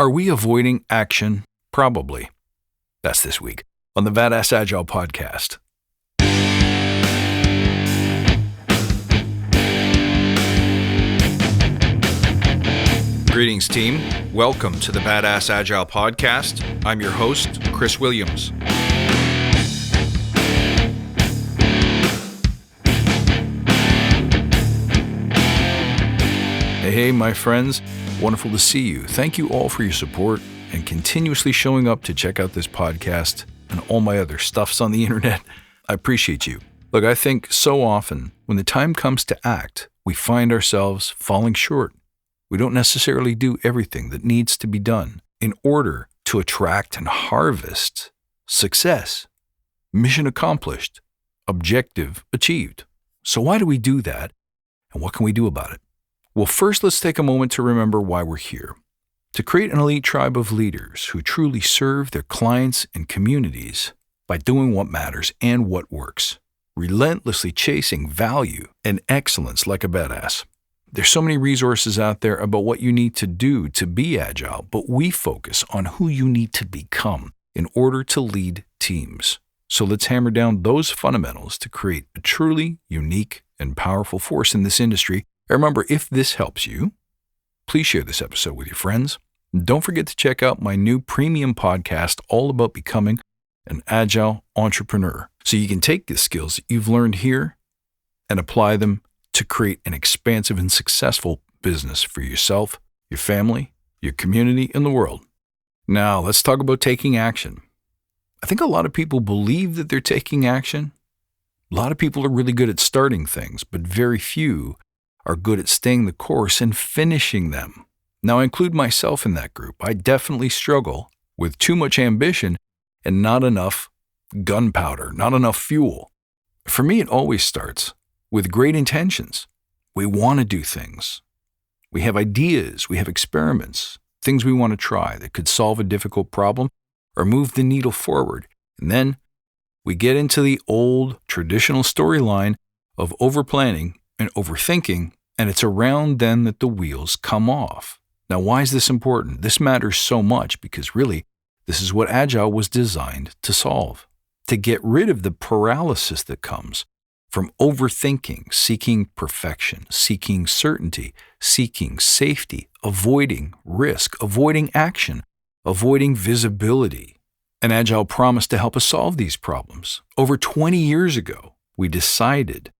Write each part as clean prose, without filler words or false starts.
Are we avoiding action? Probably. That's this week on the Badass Agile podcast. Greetings, team. Welcome to the Badass Agile podcast. I'm your host, Chris Williams. Hey, my friends. Wonderful to see you. Thank you all for your support and continuously showing up to check out this podcast and all my other stuffs on the internet. I appreciate you. Look, I think so often when the time comes to act, we find ourselves falling short. We don't necessarily do everything that needs to be done in order to attract and harvest success, mission accomplished, objective achieved. So why do we do that, and what can we do about it? Well, first, let's take a moment to remember why we're here. To create an elite tribe of leaders who truly serve their clients and communities by doing what matters and what works, relentlessly chasing value and excellence like a badass. There's so many resources out there about what you need to do to be agile, but we focus on who you need to become in order to lead teams. So let's hammer down those fundamentals to create a truly unique and powerful force in this industry. And remember, if this helps you, please share this episode with your friends. And don't forget to check out my new premium podcast all about becoming an agile entrepreneur. So you can take the skills that you've learned here and apply them to create an expansive and successful business for yourself, your family, your community, and the world. Now, let's talk about taking action. I think a lot of people believe that they're taking action. A lot of people are really good at starting things, but very few are good at staying the course and finishing them. Now, I include myself in that group. I definitely struggle with too much ambition and not enough gunpowder, not enough fuel. For me, it always starts with great intentions. We want to do things. We have ideas, we have experiments, things we want to try that could solve a difficult problem or move the needle forward. And then we get into the old traditional storyline of overplanning and overthinking, and it's around then that the wheels come off. Now, why is this important? This matters so much because really, this is what Agile was designed to solve. To get rid of the paralysis that comes from overthinking, seeking perfection, seeking certainty, seeking safety, avoiding risk, avoiding action, avoiding visibility. And Agile promised to help us solve these problems. Over 20 years ago, we decided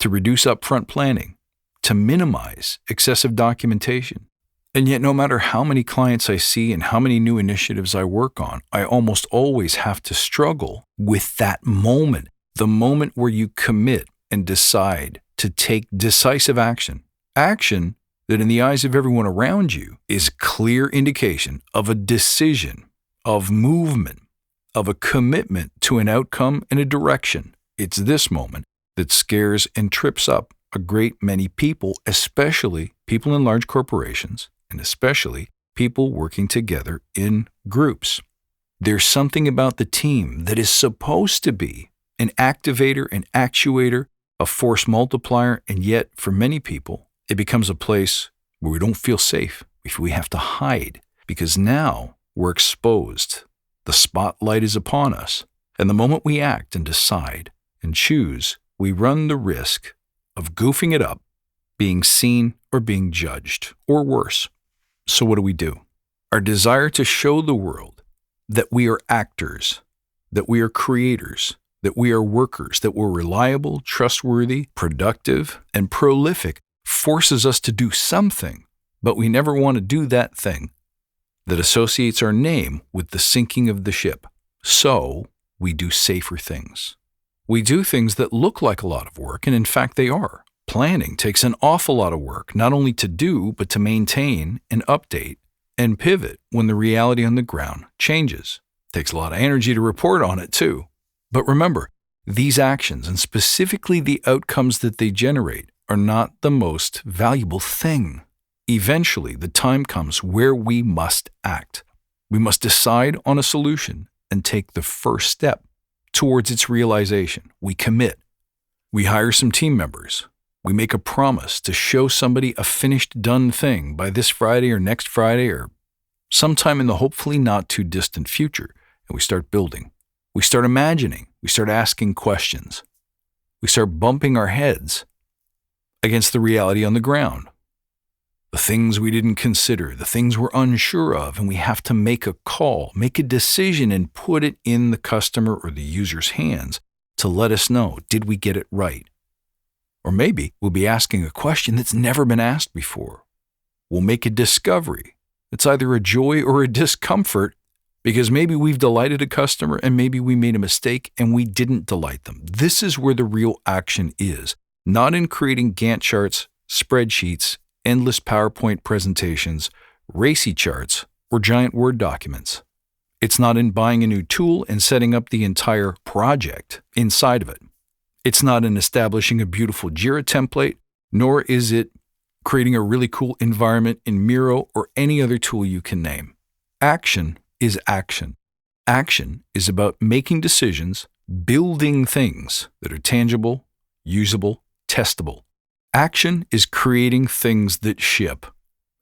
to reduce upfront planning, to minimize excessive documentation. And yet, no matter how many clients I see and how many new initiatives I work on, I almost always have to struggle with that moment, the moment where you commit and decide to take decisive action. Action that in the eyes of everyone around you is clear indication of a decision, of movement, of a commitment to an outcome and a direction. It's this moment that scares and trips up a great many people, especially people in large corporations, and especially people working together in groups. There's something about the team that is supposed to be an activator, an actuator, a force multiplier, and yet for many people, it becomes a place where we don't feel safe, if we have to hide, because now we're exposed. The spotlight is upon us, and the moment we act and decide and choose, we run the risk of goofing it up, being seen or being judged, or worse. So what do? Our desire to show the world that we are actors, that we are creators, that we are workers, that we're reliable, trustworthy, productive, and prolific forces us to do something, but we never want to do that thing that associates our name with the sinking of the ship. So we do safer things. We do things that look like a lot of work, and in fact they are. Planning takes an awful lot of work, not only to do, but to maintain and update and pivot when the reality on the ground changes. It takes a lot of energy to report on it too. But remember, these actions, and specifically the outcomes that they generate, are not the most valuable thing. Eventually, the time comes where we must act. We must decide on a solution and take the first step towards its realization. We commit. We hire some team members. We make a promise to show somebody a finished, done thing by this Friday or next Friday or sometime in the hopefully not too distant future, and we start building. We start imagining. We start asking questions. We start bumping our heads against the reality on the ground. The things we didn't consider, the things we're unsure of, and we have to make a call, make a decision, and put it in the customer or the user's hands to let us know, did we get it right? Or maybe we'll be asking a question that's never been asked before. We'll make a discovery. It's either a joy or a discomfort because maybe we've delighted a customer and maybe we made a mistake and we didn't delight them. This is where the real action is, not in creating Gantt charts, spreadsheets, endless PowerPoint presentations, racy charts, or giant Word documents. It's not in buying a new tool and setting up the entire project inside of it. It's not in establishing a beautiful Jira template, nor is it creating a really cool environment in Miro or any other tool you can name. Action is action. Action is about making decisions, building things that are tangible, usable, testable. Action is creating things that ship.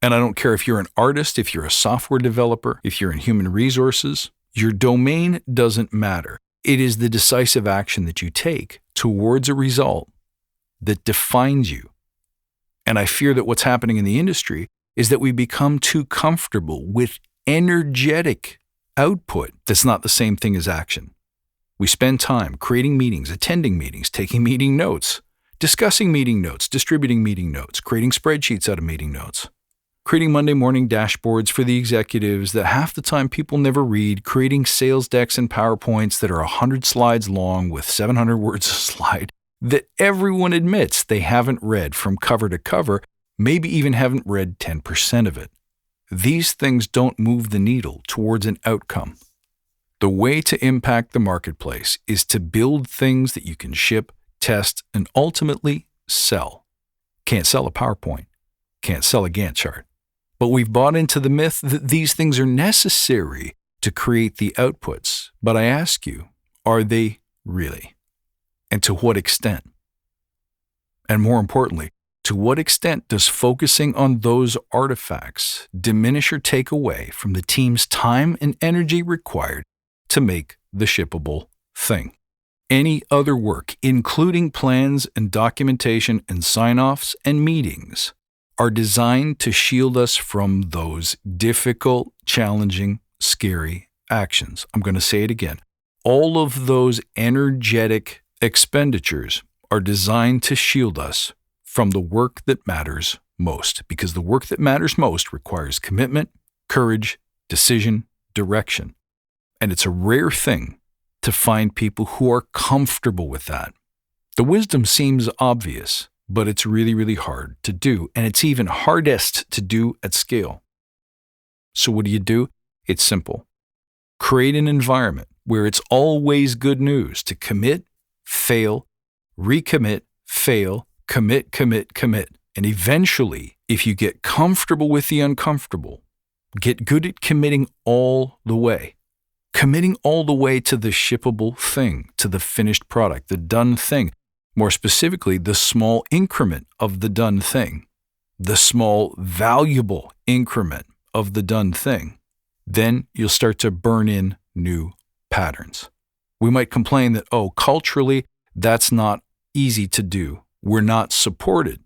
And I don't care if you're an artist, if you're a software developer, if you're in human resources, your domain doesn't matter. It is the decisive action that you take towards a result that defines you. And I fear that what's happening in the industry is that we become too comfortable with energetic output that's not the same thing as action. We spend time creating meetings, attending meetings, taking meeting notes, discussing meeting notes, distributing meeting notes, creating spreadsheets out of meeting notes, creating Monday morning dashboards for the executives that half the time people never read, creating sales decks and PowerPoints that are 100 slides long with 700 words a slide that everyone admits they haven't read from cover to cover, maybe even haven't read 10% of it. These things don't move the needle towards an outcome. The way to impact the marketplace is to build things that you can ship, test, and ultimately sell. Can't sell a PowerPoint. Can't sell a Gantt chart. But we've bought into the myth that these things are necessary to create the outputs. But I ask you, are they really? And to what extent? And more importantly, to what extent does focusing on those artifacts diminish or take away from the team's time and energy required to make the shippable thing? Any other work, including plans and documentation and sign-offs and meetings, are designed to shield us from those difficult, challenging, scary actions. I'm going to say it again. All of those energetic expenditures are designed to shield us from the work that matters most, because the work that matters most requires commitment, courage, decision, direction. And it's a rare thing to find people who are comfortable with that. The wisdom seems obvious, but it's really, really hard to do, and it's even hardest to do at scale. So what do? It's simple. Create an environment where it's always good news to commit, fail, recommit, fail, commit, commit, commit. And eventually, if you get comfortable with the uncomfortable, get good at committing all the way. Committing all the way to the shippable thing, to the finished product, the done thing. More specifically, the small increment of the done thing. The small, valuable increment of the done thing. Then you'll start to burn in new patterns. We might complain that, culturally, that's not easy to do. We're not supported.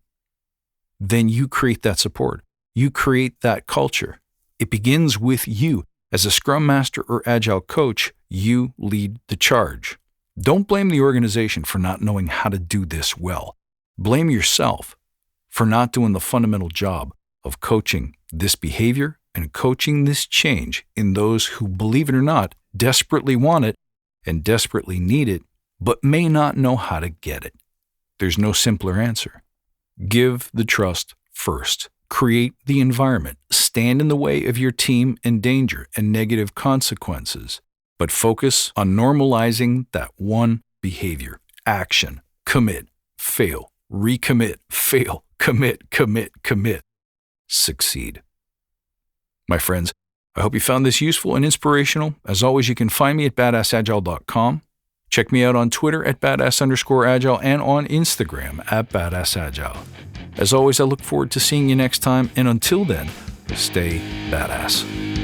Then you create that support. You create that culture. It begins with you. As a Scrum Master or Agile coach, you lead the charge. Don't blame the organization for not knowing how to do this well. Blame yourself for not doing the fundamental job of coaching this behavior and coaching this change in those who, believe it or not, desperately want it and desperately need it, but may not know how to get it. There's no simpler answer. Give the trust first. Create the environment. Stand in the way of your team and danger and negative consequences, but focus on normalizing that one behavior. Action. Commit. Fail. Recommit. Fail. Commit. Commit. Commit. Succeed. My friends, I hope you found this useful and inspirational. As always, you can find me at badassagile.com. Check me out on Twitter at badass_agile and on Instagram at badassagile. As always, I look forward to seeing you next time, and until then, stay badass.